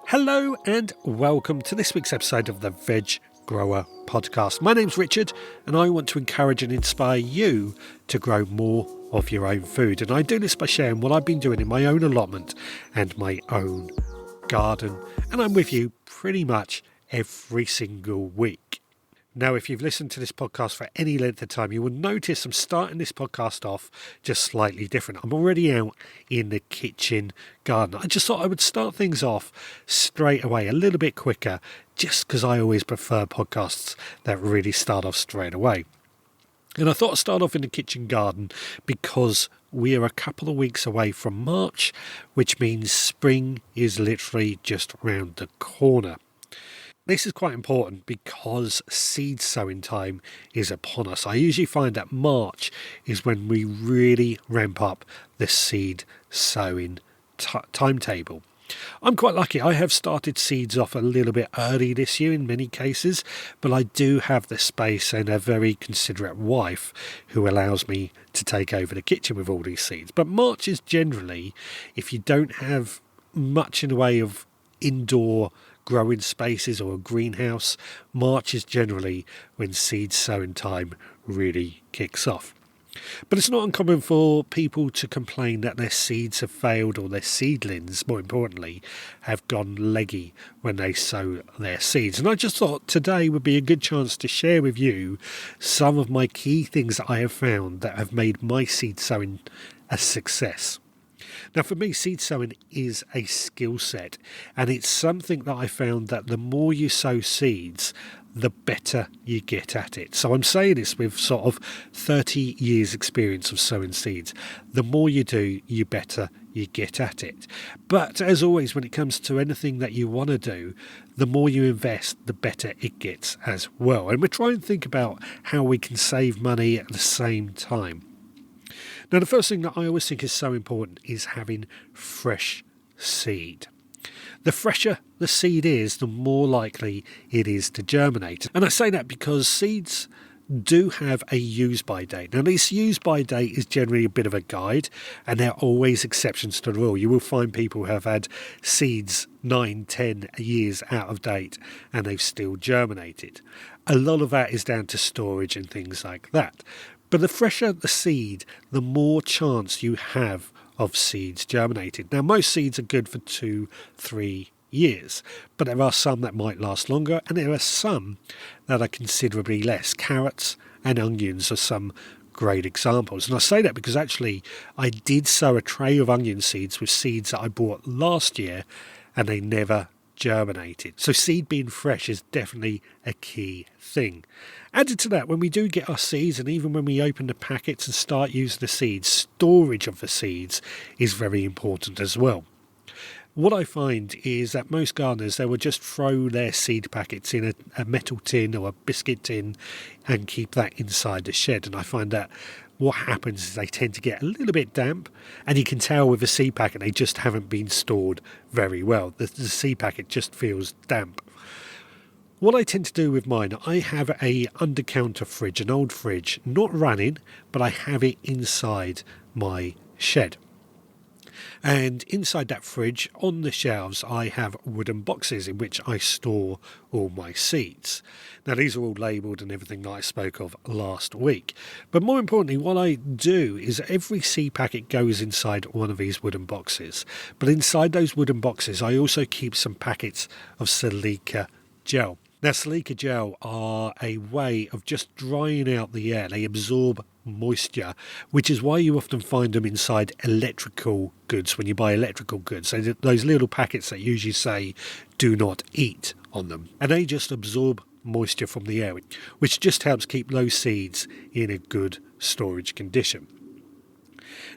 Hello and welcome to this week's episode of the Veg Grower Podcast. My name's Richard and I want to encourage and inspire you to grow more of your own food. And I do this by sharing what I've been doing in my own allotment and my own garden. And I'm with you pretty much every single week. Now, if you've listened to this podcast for any length of time, you will notice I'm starting this podcast off just slightly different. I'm already out in the kitchen garden. I just thought I would start things off straight away, a little bit quicker, just because I always prefer podcasts that really start off straight away. And I thought I'd start off in the kitchen garden because we are a couple of weeks away from March, which means spring is literally just round the corner. This is quite important because seed sowing time is upon us. I usually find that March is when we really ramp up the seed sowing timetable. I'm quite lucky. I have started seeds off a little bit early this year in many cases, but I do have the space and a very considerate wife who allows me to take over the kitchen with all these seeds. But March is generally, if you don't have much in the way of indoor growing spaces or a greenhouse, March is generally when seed sowing time really kicks off. But it's not uncommon for people to complain that their seeds have failed or their seedlings, more importantly, have gone leggy when they sow their seeds. And I just thought today would be a good chance to share with you some of my key things that I have found that have made my seed sowing a success. Now, for me, seed sowing is a skill set, and it's something that I found that the more you sow seeds, the better you get at it. So I'm saying this with sort of 30 years experience of sowing seeds. The more you do, you better you get at it. But as always, when it comes to anything that you want to do, the more you invest, the better it gets as well. And we try and think about how we can save money at the same time. Now, the first thing that I always think is so important is having fresh seed. The fresher the seed is, the more likely it is to germinate. And I say that because seeds do have a use-by date. Now, this use-by date is generally a bit of a guide, and there are always exceptions to the rule. You will find people who have had seeds 9, 10 years out of date, and they've still germinated. A lot of that is down to storage and things like that. But the fresher the seed, the more chance you have of seeds germinating. Now, most seeds are good for 2-3 years, but there are some that might last longer, and there are some that are considerably less. Carrots and onions are some great examples. And I say that because actually I did sow a tray of onion seeds with seeds that I bought last year, and they never germinated. So seed being fresh is definitely a key thing. Added to that, when we do get our seeds, and even when we open the packets and start using the seeds, storage of the seeds is very important as well. What I find is that most gardeners, they will just throw their seed packets in a metal tin or a biscuit tin and keep that inside the shed. And I find that what happens is they tend to get a little bit damp, and you can tell with a seed packet they just haven't been stored very well. The seed packet just feels damp. What I tend to do with mine, I have a under-counter fridge, an old fridge, not running, but I have it inside my shed. And inside that fridge, on the shelves, I have wooden boxes in which I store all my seeds. Now, these are all labelled and everything that I spoke of last week. But more importantly, what I do is every seed packet goes inside one of these wooden boxes. But inside those wooden boxes, I also keep some packets of silica gel. Now, silica gel are a way of just drying out the air. They absorb moisture, which is why you often find them inside electrical goods when you buy electrical goods. So those little packets that usually say do not eat on them. And they just absorb moisture from the air, which just helps keep those seeds in a good storage condition.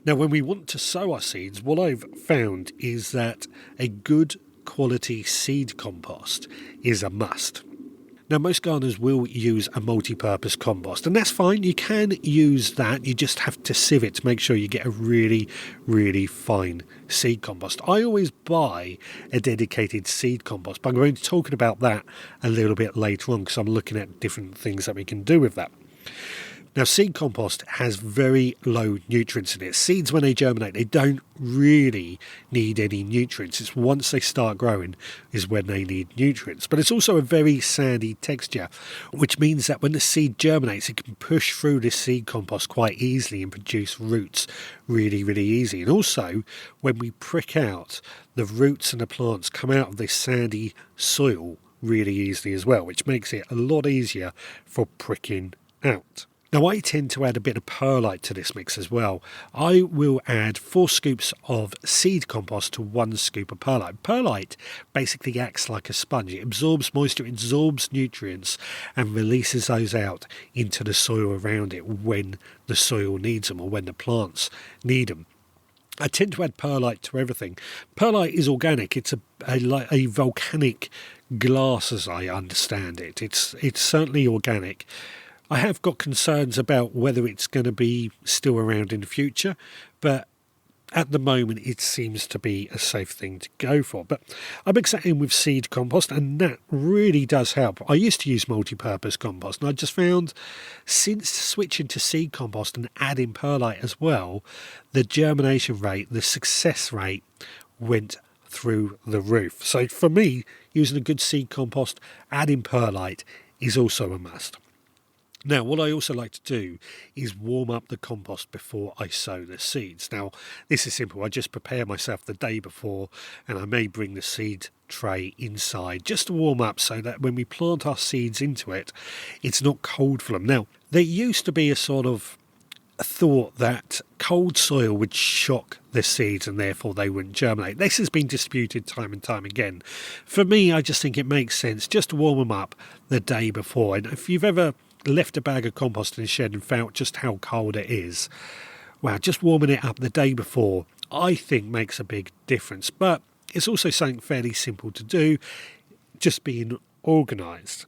Now, when we want to sow our seeds, what I've found is that a good quality seed compost is a must. Now, most gardeners will use a multi-purpose compost, and that's fine. You can use that. You just have to sieve it to make sure you get a really, really fine seed compost. I always buy a dedicated seed compost, but I'm going to be talking about that a little bit later on because I'm looking at different things that we can do with that. Now, seed compost has very low nutrients in it. Seeds, when they germinate, they don't really need any nutrients. It's once they start growing is when they need nutrients. But it's also a very sandy texture, which means that when the seed germinates, it can push through this seed compost quite easily and produce roots really, really easy. And also, when we prick out, the roots and the plants come out of this sandy soil really easily as well, which makes it a lot easier for pricking out. Now, I tend to add a bit of perlite to this mix as well. I will add 4 scoops of seed compost to 1 scoop of perlite. Perlite basically acts like a sponge. It absorbs moisture, absorbs nutrients, and releases those out into the soil around it when the soil needs them or when the plants need them. I tend to add perlite to everything. Perlite is organic. It's a volcanic glass, as I understand it. It's certainly organic. I have got concerns about whether it's going to be still around in the future, but at the moment it seems to be a safe thing to go for. But I mix that in with seed compost, and that really does help. I used to use multi-purpose compost, and I just found since switching to seed compost and adding perlite as well, the germination rate, the success rate went through the roof. So for me, using a good seed compost, adding perlite is also a must. Now, what I also like to do is warm up the compost before I sow the seeds. Now, this is simple. I just prepare myself the day before, and I may bring the seed tray inside just to warm up so that when we plant our seeds into it, it's not cold for them. Now, there used to be a sort of thought that cold soil would shock the seeds and therefore they wouldn't germinate. This has been disputed time and time again. For me, I just think it makes sense just to warm them up the day before. And if you've ever left a bag of compost in the shed and felt just how cold it is, wow, just warming it up the day before I think makes a big difference. But it's also something fairly simple to do, just being organised.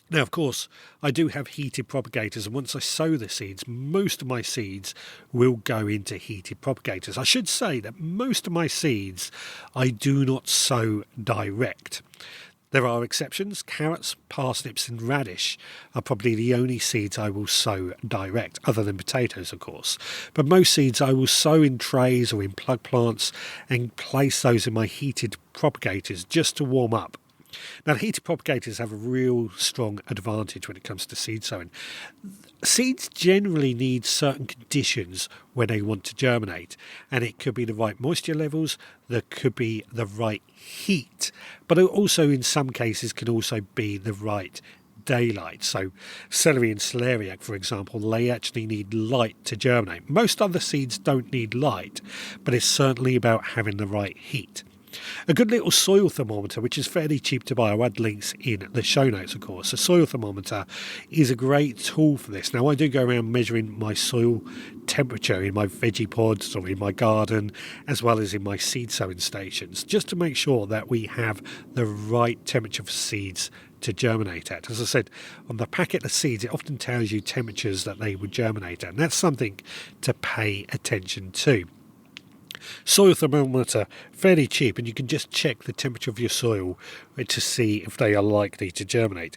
Now, of course, I do have heated propagators, and once I sow the seeds, most of my seeds will go into heated propagators. I should say that most of my seeds I do not sow direct. There are exceptions. Carrots, parsnips and radish are probably the only seeds I will sow direct, other than potatoes, of course. But most seeds I will sow in trays or in plug plants and place those in my heated propagators just to warm up. Now, heated propagators have a real strong advantage when it comes to seed sowing. Seeds generally need certain conditions when they want to germinate, and it could be the right moisture levels, there could be the right heat, but it also in some cases can also be the right daylight. So celery and celeriac, for example, they actually need light to germinate. Most other seeds don't need light, but it's certainly about having the right heat. A good little soil thermometer, which is fairly cheap to buy, I'll add links in the show notes, of course. A soil thermometer is a great tool for this. Now, I do go around measuring my soil temperature in my veggie pods or in my garden, as well as in my seed sowing stations, just to make sure that we have the right temperature for seeds to germinate at. As I said, on the packet of seeds, it often tells you temperatures that they would germinate at, and that's something to pay attention to. Soil thermometer, fairly cheap, and you can just check the temperature of your soil to see if they are likely to germinate.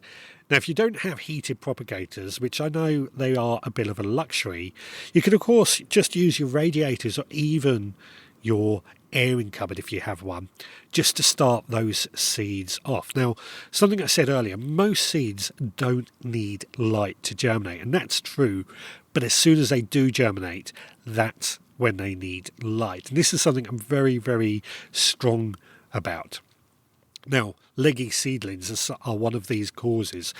Now, if you don't have heated propagators, which I know they are a bit of a luxury, you can of course just use your radiators or even your airing cupboard if you have one, just to start those seeds off. Now, something I said earlier, most seeds don't need light to germinate, and that's true, but as soon as they do germinate, that's when they need light. And this is something I'm very, very strong about. Now, leggy seedlings are one of these causes.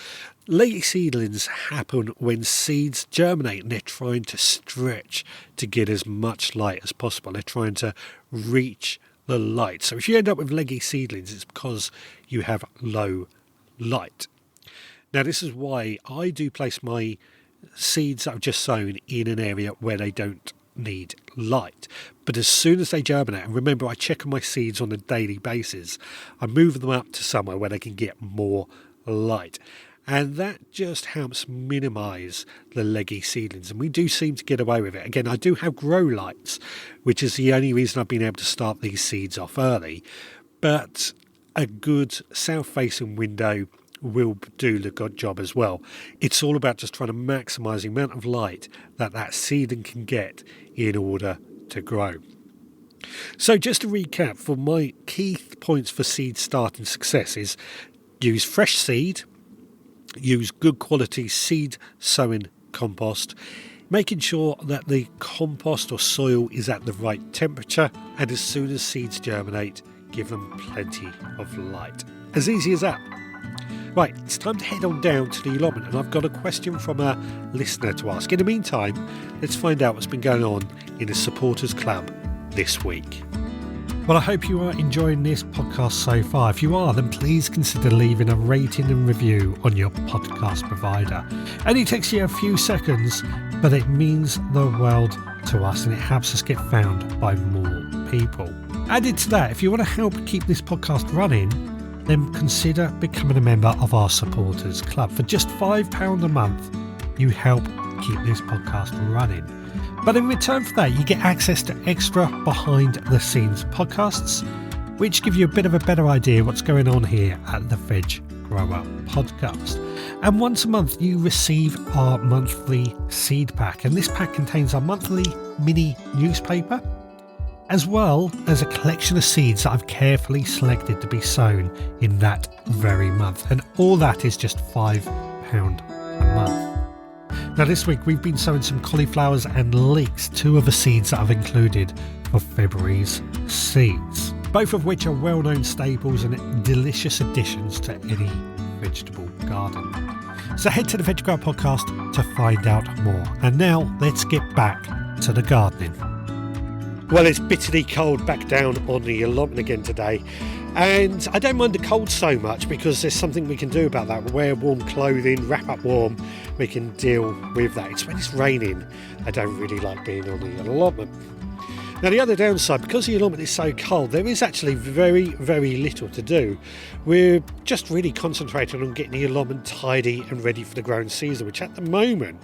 Leggy seedlings happen when seeds germinate and they're trying to stretch to get as much light as possible. They're trying to reach the light. So if you end up with leggy seedlings, it's because you have low light. Now, this is why I do place my seeds that I've just sown in an area where they don't need light. But as soon as they germinate, and remember I check on my seeds on a daily basis, I move them up to somewhere where they can get more light, and that just helps minimize the leggy seedlings, and we do seem to get away with it. Again, I do have grow lights, which is the only reason I've been able to start these seeds off early, but a good south facing window will do the good job as well. It's all about just trying to maximise the amount of light that seedling can get in order to grow. So just to recap, for my key points for seed starting success is use fresh seed, use good quality seed sowing compost, making sure that the compost or soil is at the right temperature, and as soon as seeds germinate, give them plenty of light. As easy as that. Right, it's time to head on down to the allotment, and I've got a question from a listener to ask. In the meantime, let's find out what's been going on in the Supporters Club this week. Well, I hope you are enjoying this podcast so far. If you are, then please consider leaving a rating and review on your podcast provider. Only takes you a few seconds, but it means the world to us, and it helps us get found by more people. Added to that, if you want to help keep this podcast running, then consider becoming a member of our Supporters Club. For just £5 a month, you help keep this podcast running. But in return for that, you get access to extra behind-the-scenes podcasts, which give you a bit of a better idea what's going on here at the Veg Grower Podcast. And once a month, you receive our monthly seed pack. And this pack contains our monthly mini newspaper, as well as a collection of seeds that I've carefully selected to be sown in that very month. And all that is just £5 a month. Now this week we've been sowing some cauliflowers and leeks, two of the seeds that I've included for February's seeds, both of which are well-known staples and delicious additions to any vegetable garden. So head to the Veg Grower Podcast to find out more. And now let's get back to the gardening. Well, it's bitterly cold back down on the allotment again today, and I don't mind the cold so much because there's something we can do about that. Wear warm clothing, wrap up warm, we can deal with that. It's when it's raining I don't really like being on the allotment. Now the other downside, because the allotment is so cold, there is actually very, very little to do. We're just really concentrating on getting the allotment tidy and ready for the growing season, which at the moment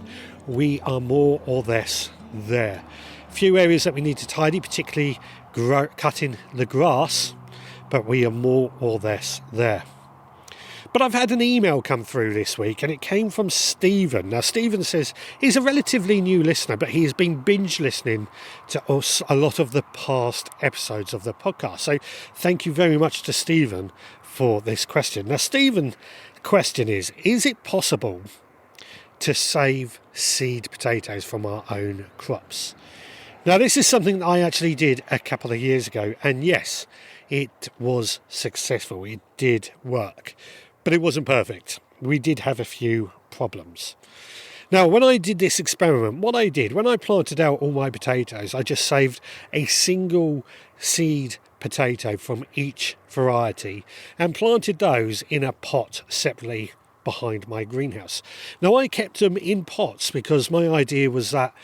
we are more or less there. A few areas that we need to tidy, particularly cutting the grass, but we are more or less there. But I've had an email come through this week, and it came from Stephen. Now Stephen says he's a relatively new listener, but he has been binge listening to us a lot of the past episodes of the podcast. So thank you very much to Stephen for this question. Now Stephen's question is it possible to save seed potatoes from our own crops? Now this is something that I actually did a couple of years ago, and yes, it was successful. It did work, but it wasn't perfect. We did have a few problems. Now when I did this experiment, what I did, when I planted out all my potatoes, I just saved a single seed potato from each variety and planted those in a pot separately behind my greenhouse. Now I kept them in pots because my idea was that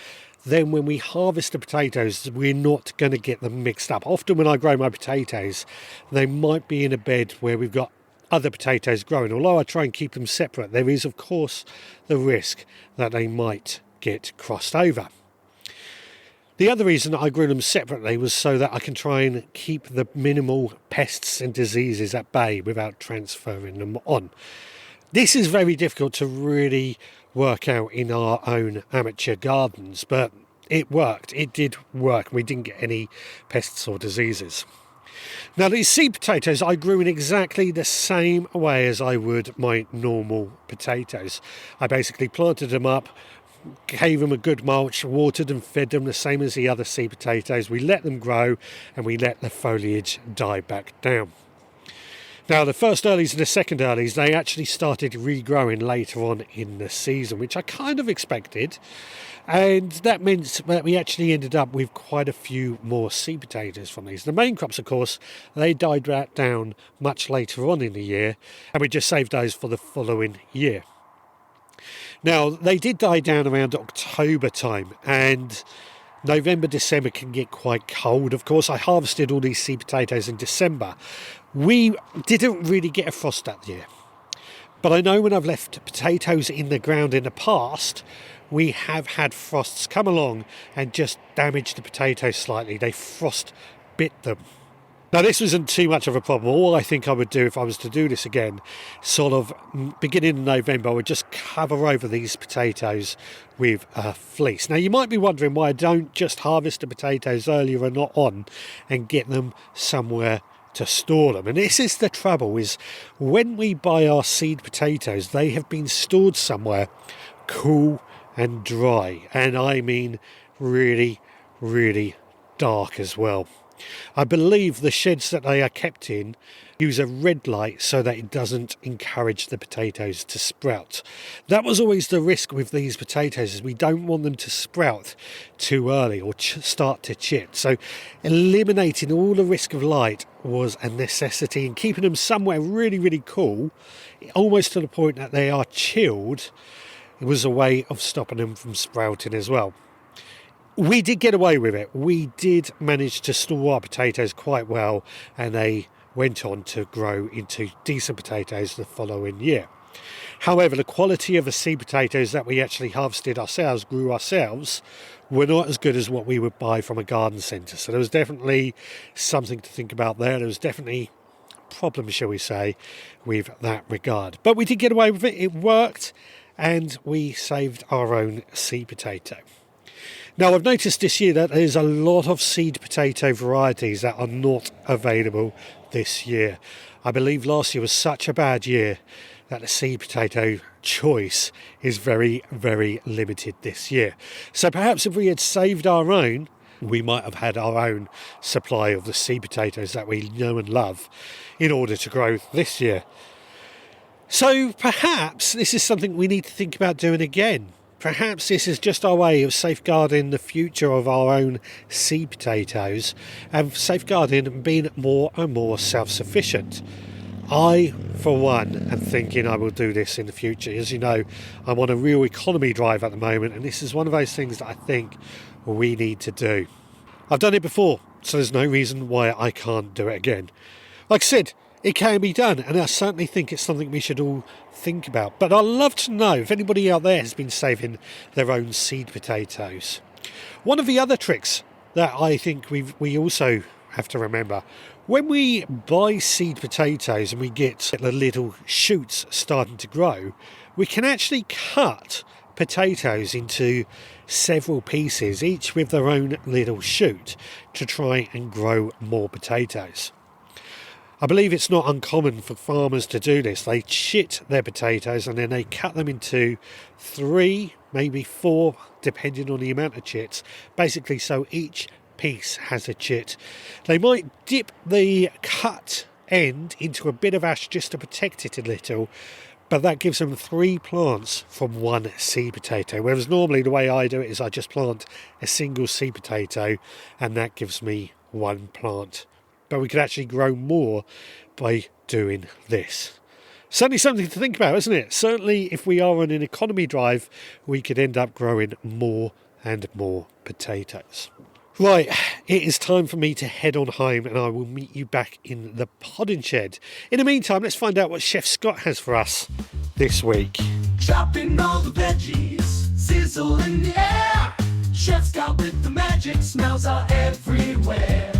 then when we harvest the potatoes, we're not going to get them mixed up. Often when I grow my potatoes, they might be in a bed where we've got other potatoes growing. Although I try and keep them separate, there is of course the risk that they might get crossed over. The other reason I grew them separately was so that I can try and keep the minimal pests and diseases at bay without transferring them on. This is very difficult to really work out in our own amateur gardens, but it worked. It did work. We didn't get any pests or diseases. Now these seed potatoes I grew in exactly the same way as I would my normal potatoes. I basically planted them up, gave them a good mulch, watered and fed them the same as the other seed potatoes. We let them grow and we let the foliage die back down. Now the first earlies and the second earlies, they actually started regrowing later on in the season, which I kind of expected, and that meant that we actually ended up with quite a few more seed potatoes from these. The main crops, of course, they died down much later on in the year, and we just saved those for the following year. Now they did die down around October time, and November, December can get quite cold. Of course, I harvested all these seed potatoes in December. We didn't really get a frost that year. But I know when I've left potatoes in the ground in the past, we have had frosts come along and just damage the potatoes slightly. They frost bit them. Now, this wasn't too much of a problem. All I think I would do if I was to do this again, sort of beginning in November, I would just cover over these potatoes with a fleece. Now, you might be wondering why I don't just harvest the potatoes earlier and not on and get them somewhere to store them. And this is the trouble, is when we buy our seed potatoes, they have been stored somewhere cool and dry. And I mean really, really dark as well. I believe the sheds that they are kept in use a red light so that it doesn't encourage the potatoes to sprout. That was always the risk with these potatoes, is we don't want them to sprout too early or start to chip. So eliminating all the risk of light was a necessity, and keeping them somewhere really, really cool, almost to the point that they are chilled, it was a way of stopping them from sprouting as well. We did get away with it. We did manage to store our potatoes quite well, and they went on to grow into decent potatoes the following year. However, the quality of the seed potatoes that we actually harvested ourselves, grew ourselves, were not as good as what we would buy from a garden centre. So there was definitely something to think about there. There was definitely problems, shall we say, with that regard. But we did get away with it. It worked, and we saved our own seed potato. Now, I've noticed this year that there's a lot of seed potato varieties that are not available this year. I believe last year was such a bad year that the seed potato choice is very, very limited this year. So perhaps if we had saved our own, we might have had our own supply of the seed potatoes that we know and love in order to grow this year. So perhaps this is something we need to think about doing again. Perhaps this is just our way of safeguarding the future of our own seed potatoes and safeguarding and being more and more self-sufficient. I, for one, am thinking I will do this in the future. As you know, I'm on a real economy drive at the moment, and this is one of those things that I think we need to do. I've done it before, so there's no reason why I can't do it again. Like I said, it can be done, and I certainly think it's something we should all think about. But I'd love to know if anybody out there has been saving their own seed potatoes. One of the other tricks that I think we also have to remember, when we buy seed potatoes and we get the little shoots starting to grow, we can actually cut potatoes into several pieces, each with their own little shoot, to try and grow more potatoes. I believe it's not uncommon for farmers to do this. They chit their potatoes and then they cut them into 3, maybe 4, depending on the amount of chits, basically so each piece has a chit. They might dip the cut end into a bit of ash just to protect it a little, but that gives them 3 plants from one seed potato, whereas normally the way I do it is I just plant a single seed potato and that gives me 1 plant. But we could actually grow more by doing this. Certainly something to think about, isn't it? Certainly if we are on an economy drive, we could end up growing more and more potatoes. Right, it is time for me to head on home, and I will meet you back in the podding shed. In the meantime, let's find out what Chef Scott has for us this week. Chopping all the veggies, sizzle in the air. Chef Scott with the magic, smells are everywhere.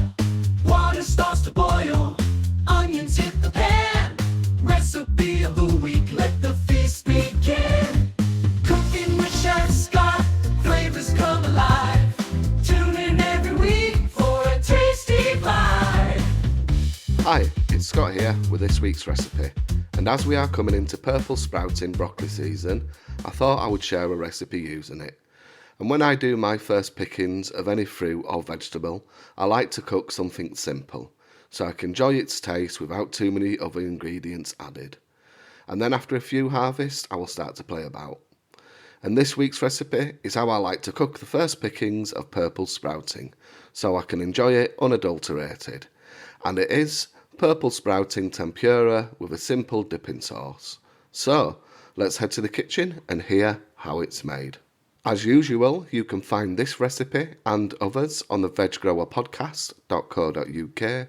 Water starts to boil, onions hit the pan. Recipe of the week, let the feast begin. Cooking with Chef Scott, flavors come alive. Tune in every week for a tasty bite. Hi, it's Scott here with this week's recipe. And as we are coming into purple sprouting broccoli season, I thought I would share a recipe using it. And when I do my first pickings of any fruit or vegetable, I like to cook something simple, so I can enjoy its taste without too many other ingredients added. And then after a few harvests, I will start to play about. And this week's recipe is how I like to cook the first pickings of purple sprouting, so I can enjoy it unadulterated. And it is purple sprouting tempura with a simple dipping sauce. So, let's head to the kitchen and hear how it's made. As usual, you can find this recipe and others on the veggrowerpodcast.co.uk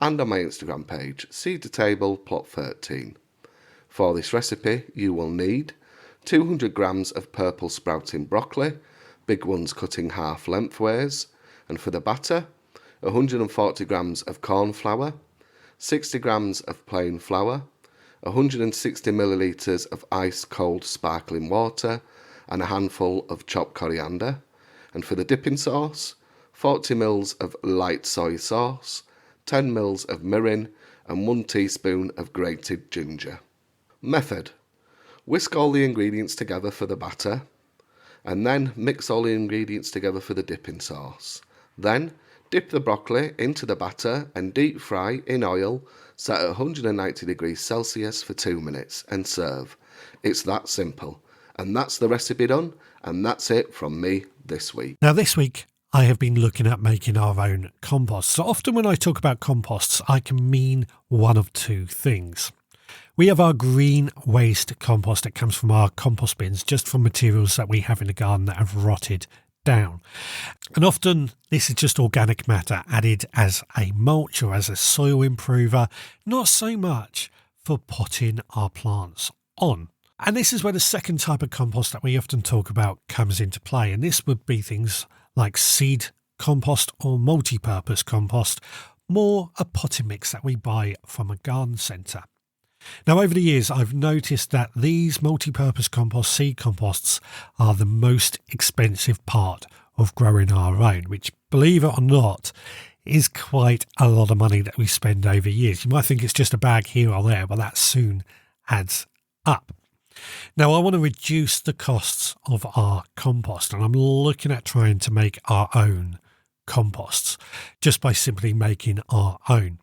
and on my Instagram page, Seed to Table Plot 13. For this recipe, you will need 200 grams of purple sprouting broccoli, big ones cut in half lengthways, and for the batter, 140 grams of corn flour, 60 grams of plain flour, 160 millilitres of ice cold sparkling water, and a handful of chopped coriander. And for the dipping sauce, 40 ml of light soy sauce, 10 ml of mirin, and 1 teaspoon of grated ginger. Method: whisk all the ingredients together for the batter, and then mix all the ingredients together for the dipping sauce. Then dip the broccoli into the batter and deep fry in oil set at 190 degrees Celsius for 2 minutes and serve. It's that simple. And that's the recipe done, and that's it from me this week. Now this week I have been looking at making our own compost. So often when I talk about composts, I can mean one of two things. We have our green waste compost that comes from our compost bins, just from materials that we have in the garden that have rotted down. And often this is just organic matter added as a mulch or as a soil improver, not so much for potting our plants on. And this is where the second type of compost that we often talk about comes into play. And this would be things like seed compost or multi-purpose compost, more a potting mix that we buy from a garden centre. Now, over the years, I've noticed that these multi-purpose compost, seed composts, are the most expensive part of growing our own, which, believe it or not, is quite a lot of money that we spend over years. You might think it's just a bag here or there, but that soon adds up. Now, I want to reduce the costs of our compost, and I'm looking at trying to make our own composts just by simply making our own.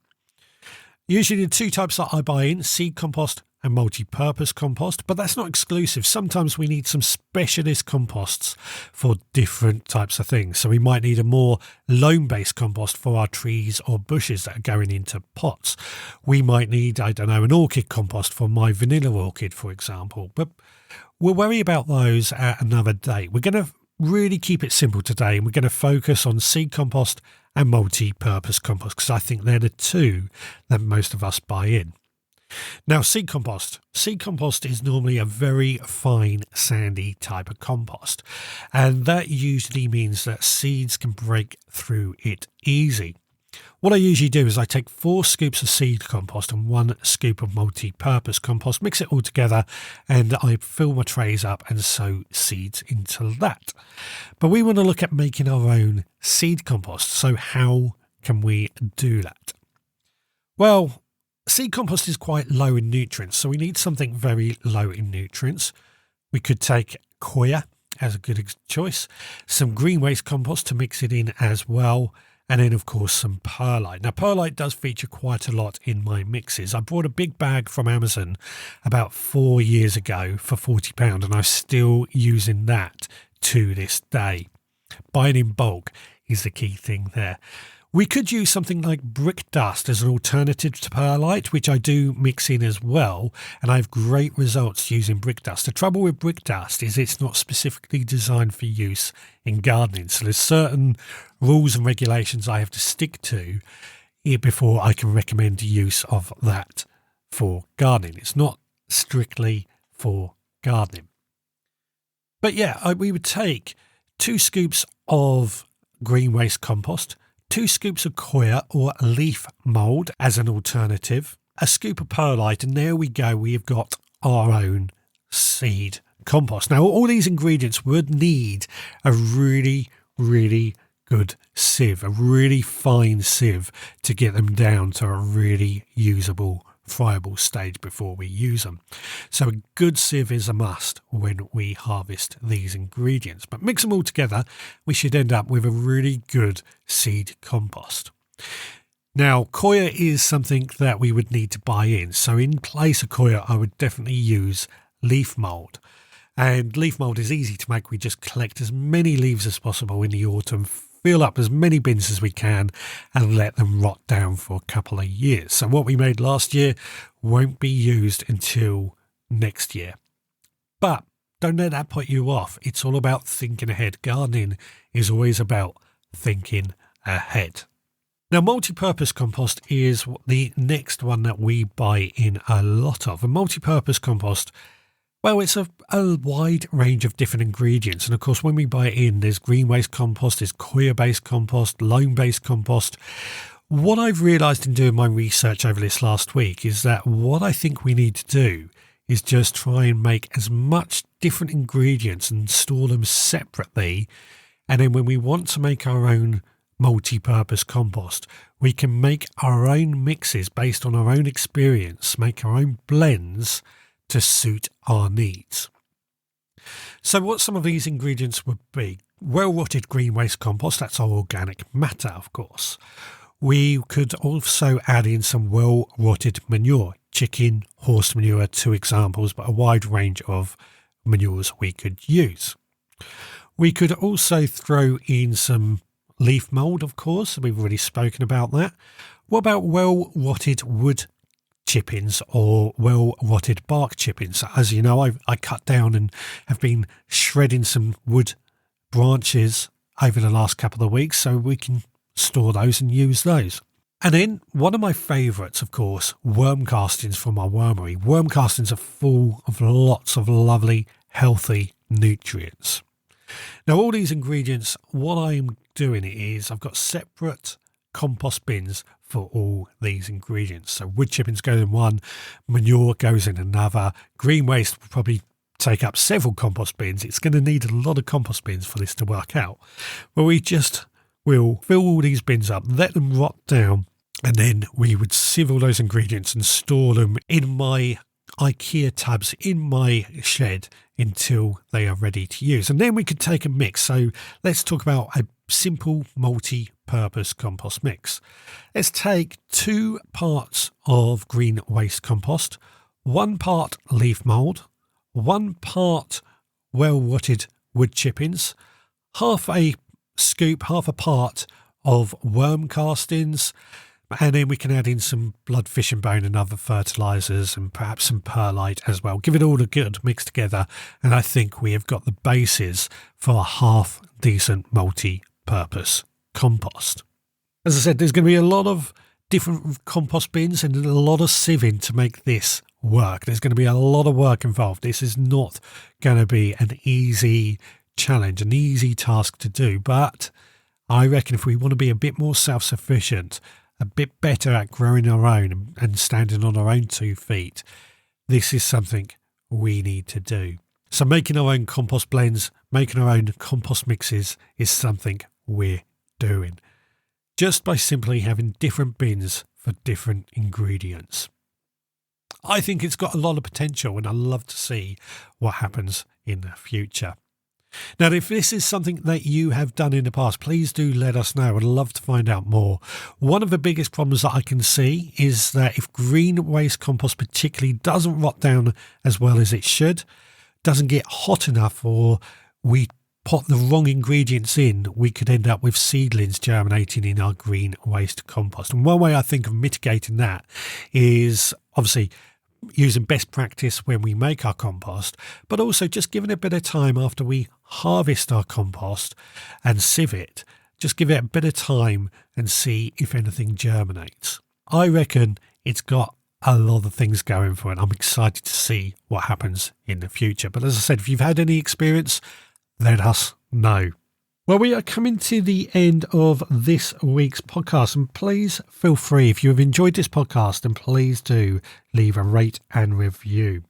Usually the two types that I buy in, seed compost and multi-purpose compost, but that's not exclusive. Sometimes we need some specialist composts for different types of things. So we might need a more loam-based compost for our trees or bushes that are going into pots. We might need, an orchid compost for my vanilla orchid, for example. But we'll worry about those at another day. We're going to really keep it simple today, and we're going to focus on seed compost and multi-purpose compost because I think they're the two that most of us buy in. Now, seed compost. Seed compost is normally a very fine, sandy type of compost, and that usually means that seeds can break through it easy. What I usually do is I take 4 scoops of seed compost and 1 scoop of multi-purpose compost, mix it all together, and I fill my trays up and sow seeds into that. But we want to look at making our own seed compost. So how can we do that? Well, seed compost is quite low in nutrients, so we need something very low in nutrients. We could take coir as a good choice, some green waste compost to mix it in as well, and then of course some perlite. Now perlite does feature quite a lot in my mixes. I bought a big bag from Amazon about 4 years ago for £40 and I'm still using that to this day. Buying in bulk is the key thing there. We could use something like brick dust as an alternative to perlite, which I do mix in as well, and I have great results using brick dust. The trouble with brick dust is it's not specifically designed for use in gardening, so there's certain rules and regulations I have to stick to before I can recommend use of that for gardening. It's not strictly for gardening. But yeah, we would take 2 scoops of green waste compost, 2 scoops of coir or leaf mould as an alternative, a scoop of perlite, and there we go, we have got our own seed compost. Now, all these ingredients would need a really, really good sieve, a really fine sieve to get them down to a really usable, friable stage before we use them. So a good sieve is a must when we harvest these ingredients. But mix them all together, we should end up with a really good seed compost. Now, coir is something that we would need to buy in. So in place of coir, I would definitely use leaf mould. And leaf mould is easy to make. We just collect as many leaves as possible in the autumn, fill up as many bins as we can and let them rot down for a couple of years. So what we made last year won't be used until next year. But don't let that put you off. It's all about thinking ahead. Gardening is always about thinking ahead. Now, multi-purpose compost is the next one that we buy in a lot of. And multi-purpose compost, Well, it's a wide range of different ingredients. And of course, when we buy it in, there's green waste compost, there's coir-based compost, loam-based compost. What I've realised in doing my research over this last week is that what I think we need to do is just try and make as much different ingredients and store them separately. And then when we want to make our own multi-purpose compost, we can make our own mixes based on our own experience, make our own blends to suit our needs. So what some of these ingredients would be: well-rotted green waste compost, that's our organic matter, of course. We could also add in some well-rotted manure, chicken, horse manure, 2 examples, but a wide range of manures we could use. We could also throw in some leaf mould, of course. We've already spoken about that. What about well-rotted wood chippings or well-rotted bark chippings? As you know, I cut down and have been shredding some wood branches over the last couple of weeks, so we can store those and use those. And then one of my favourites, of course, worm castings from our wormery. Worm castings are full of lots of lovely, healthy nutrients. Now, all these ingredients, what I'm doing is I've got separate compost bins for all these ingredients. So wood chippings go in one, manure goes in another, green waste will probably take up several compost bins. It's going to need a lot of compost bins for this to work out. But we'll fill all these bins up, let them rot down, and then we would sieve all those ingredients and store them in my IKEA tubs in my shed until they are ready to use. And then we could take a mix. So let's talk about a simple multi-purpose compost mix. Let's take 2 parts of green waste compost, 1 part leaf mould, 1 part well-rotted wood chippings, half a part of worm castings, and then we can add in some blood, fish and bone and other fertilisers and perhaps some perlite as well. Give it all a good mix together, and I think we have got the basis for a half decent multi-purpose compost. As I said, there's going to be a lot of different compost bins and a lot of sieving to make this work. There's going to be a lot of work involved. This is not going to be an easy challenge, an easy task to do, but I reckon if we want to be a bit more self-sufficient, a bit better at growing our own and standing on our own 2 feet, this is something we need to do. So making our own compost blends, making our own compost mixes is something we're doing, just by simply having different bins for different ingredients. I think it's got a lot of potential, and I'd love to see what happens in the future. Now, if this is something that you have done in the past, please do let us know. I'd love to find out more. One of the biggest problems that I can see is that if green waste compost particularly doesn't rot down as well as it should, doesn't get hot enough, or we put the wrong ingredients in, we could end up with seedlings germinating in our green waste compost. And one way I think of mitigating that is obviously using best practice when we make our compost, but also just giving it a bit of time after we harvest our compost and sieve it. Just give it a bit of time and see if anything germinates. I reckon it's got a lot of things going for it. I'm excited to see what happens in the future. But as I said, if you've had any experience, let us know. Well, we are coming to the end of this week's podcast, and please feel free, if you have enjoyed this podcast, then please do leave a rate and review.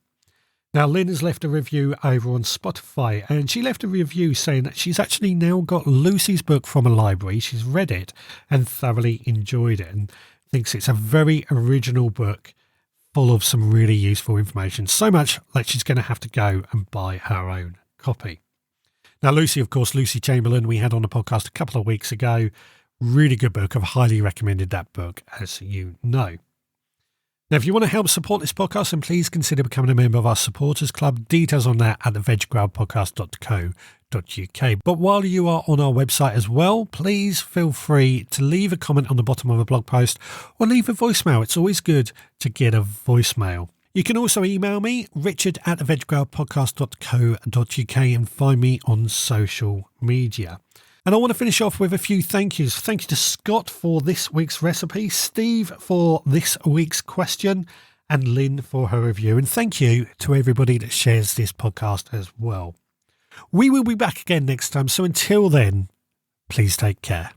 Now, Lynn has left a review over on Spotify, and she left a review saying that she's actually now got Lucy's book from a library. She's read it and thoroughly enjoyed it, and thinks it's a very original book full of some really useful information. So much that she's going to have to go and buy her own copy. Now, Lucy, of course, Lucy Chamberlain, we had on the podcast a couple of weeks ago. Really good book. I've highly recommended that book, as you know. Now, if you want to help support this podcast, then please consider becoming a member of our supporters club. Details on that at theveggrowpodcast.co.uk. But while you are on our website as well, please feel free to leave a comment on the bottom of a blog post or leave a voicemail. It's always good to get a voicemail. You can also email me, richard@theveggrowpodcast.co.uk, and find me on social media. And I want to finish off with a few thank yous. Thank you to Scott for this week's recipe, Steve for this week's question, and Lynn for her review. And thank you to everybody that shares this podcast as well. We will be back again next time. So until then, please take care.